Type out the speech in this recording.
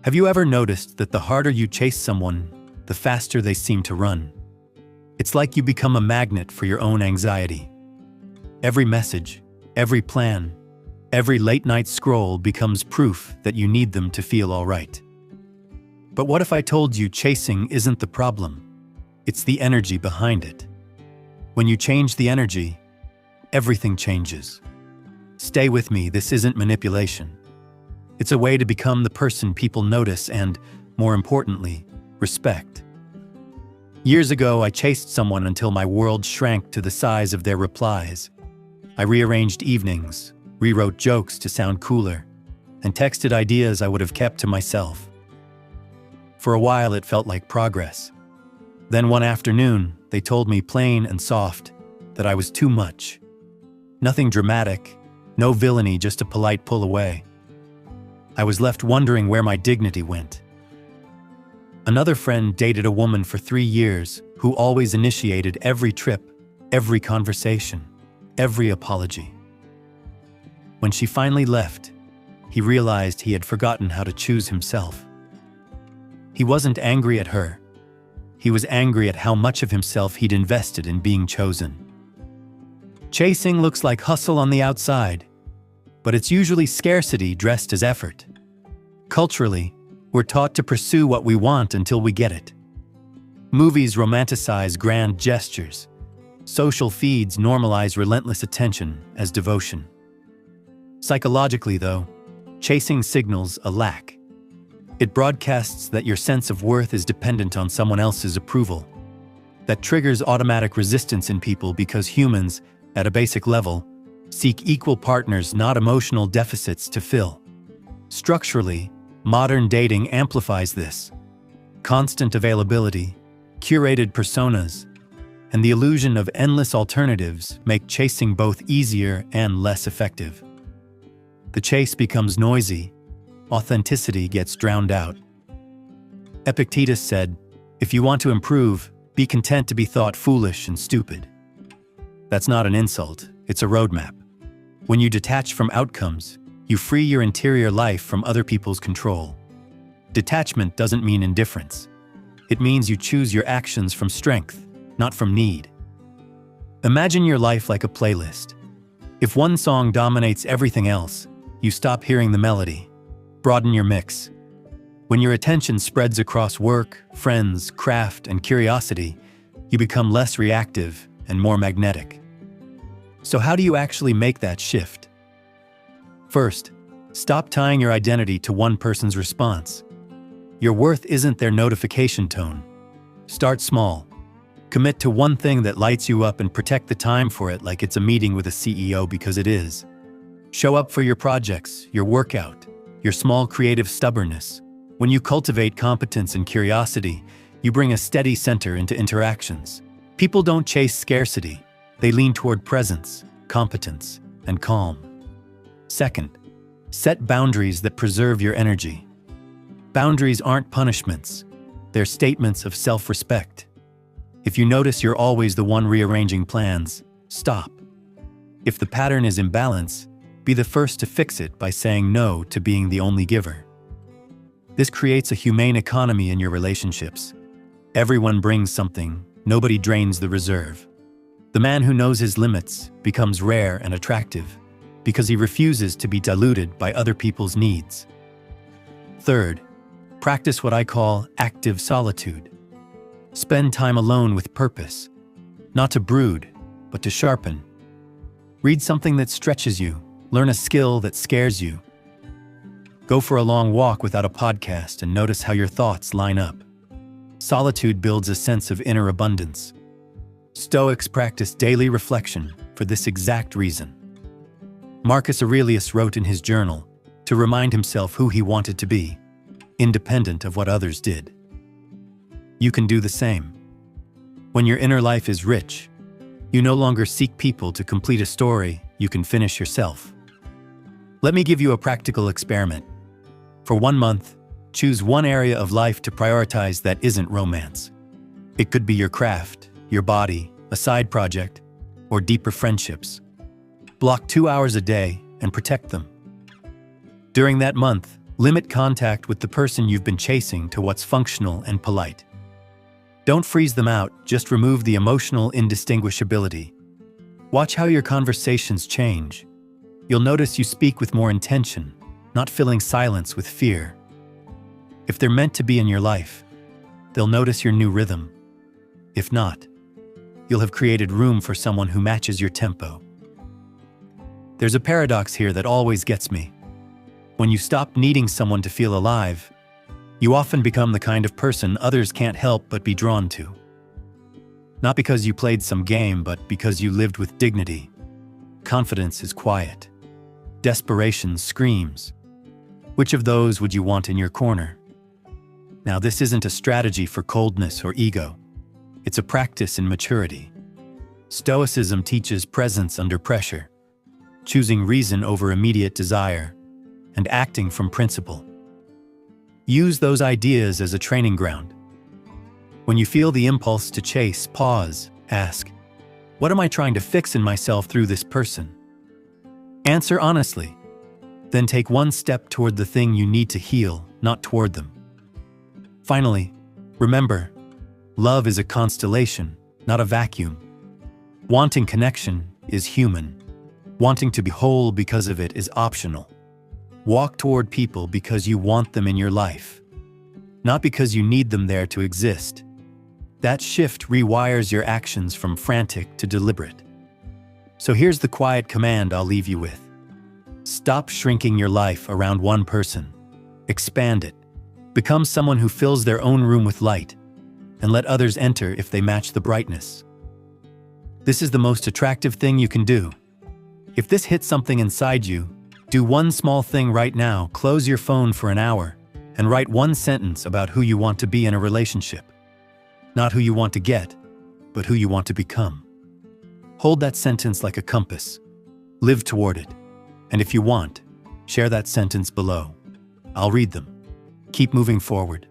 Have you ever noticed that the harder you chase someone, the faster they seem to run? It's like you become a magnet for your own anxiety. Every message, every plan, every late-night scroll becomes proof that you need them to feel all right. But what if I told you chasing isn't the problem? It's the energy behind it. When you change the energy, everything changes. Stay with me, this isn't manipulation. It's a way to become the person people notice and, more importantly, respect. Years ago, I chased someone until my world shrank to the size of their replies. I rearranged evenings, rewrote jokes to sound cooler, and texted ideas I would have kept to myself. For a while, it felt like progress. Then one afternoon, they told me plain and soft that I was too much. Nothing dramatic, no villainy, just a polite pull away. I was left wondering where my dignity went. Another friend dated a woman for 3 years who always initiated every trip, every conversation, every apology. When she finally left, he realized he had forgotten how to choose himself. He wasn't angry at her. He was angry at how much of himself he'd invested in being chosen. Chasing looks like hustle on the outside, but it's usually scarcity dressed as effort. Culturally, we're taught to pursue what we want until we get it. Movies romanticize grand gestures. Social feeds normalize relentless attention as devotion. Psychologically, though, chasing signals a lack. It broadcasts that your sense of worth is dependent on someone else's approval. That triggers automatic resistance in people because humans, at a basic level, seek equal partners, not emotional deficits to fill. Structurally, modern dating amplifies this. Constant availability, curated personas, and the illusion of endless alternatives make chasing both easier and less effective. The chase becomes noisy. Authenticity gets drowned out. Epictetus said, "If you want to improve, be content to be thought foolish and stupid." That's not an insult, it's a roadmap. When you detach from outcomes, you free your interior life from other people's control. Detachment doesn't mean indifference. It means you choose your actions from strength, not from need. Imagine your life like a playlist. If one song dominates everything else, you stop hearing the melody. Broaden your mix. When your attention spreads across work, friends, craft, and curiosity, you become less reactive and more magnetic. So how do you actually make that shift? First, stop tying your identity to one person's response. Your worth isn't their notification tone. Start small. Commit to one thing that lights you up and protect the time for it like it's a meeting with a CEO, because it is. Show up for your projects, your workout, your small creative stubbornness. When you cultivate competence and curiosity, you bring a steady center into interactions. People don't chase scarcity. They lean toward presence, competence, and calm. Second, set boundaries that preserve your energy. Boundaries aren't punishments. They're statements of self-respect. If you notice you're always the one rearranging plans, stop. If the pattern is imbalance, be the first to fix it by saying no to being the only giver. This creates a humane economy in your relationships. Everyone brings something, nobody drains the reserve. The man who knows his limits becomes rare and attractive because he refuses to be diluted by other people's needs. Third, practice what I call active solitude. Spend time alone with purpose, not to brood, but to sharpen. Read something that stretches you, learn a skill that scares you. Go for a long walk without a podcast and notice how your thoughts line up. Solitude builds a sense of inner abundance. Stoics practice daily reflection for this exact reason. Marcus Aurelius wrote in his journal to remind himself who he wanted to be, independent of what others did. You can do the same. When your inner life is rich, you no longer seek people to complete a story you can finish yourself. Let me give you a practical experiment. For 1 month, choose one area of life to prioritize that isn't romance. It could be your craft, your body, a side project, or deeper friendships. Block 2 hours a day and protect them. During that month, Limit contact with the person you've been chasing to what's functional and polite. Don't freeze them out, just remove the emotional indistinguishability. Watch how your conversations change. You'll notice you speak with more intention, not filling silence with fear. If they're meant to be in your life, they'll notice your new rhythm. If not, you'll have created room for someone who matches your tempo. There's a paradox here that always gets me. When you stop needing someone to feel alive, you often become the kind of person others can't help but be drawn to. Not because you played some game, but because you lived with dignity. Confidence is quiet. Desperation screams. Which of those would you want in your corner? Now, this isn't a strategy for coldness or ego. It's a practice in maturity. Stoicism teaches presence under pressure, choosing reason over immediate desire, and acting from principle. Use those ideas as a training ground. When you feel the impulse to chase, pause, ask, what am I trying to fix in myself through this person? Answer honestly. Then take one step toward the thing you need to heal, not toward them. Finally, remember, love is a constellation, not a vacuum. Wanting connection is human. Wanting to be whole because of it is optional. Walk toward people because you want them in your life, not because you need them there to exist. That shift rewires your actions from frantic to deliberate. So here's the quiet command I'll leave you with. Stop shrinking your life around one person. Expand it. Become someone who fills their own room with light, and let others enter if they match the brightness. This is the most attractive thing you can do. If this hits something inside you, do one small thing right now. Close your phone for an hour and write one sentence about who you want to be in a relationship. Not who you want to get, but who you want to become. Hold that sentence like a compass. Live toward it. And if you want, share that sentence below. I'll read them. Keep moving forward.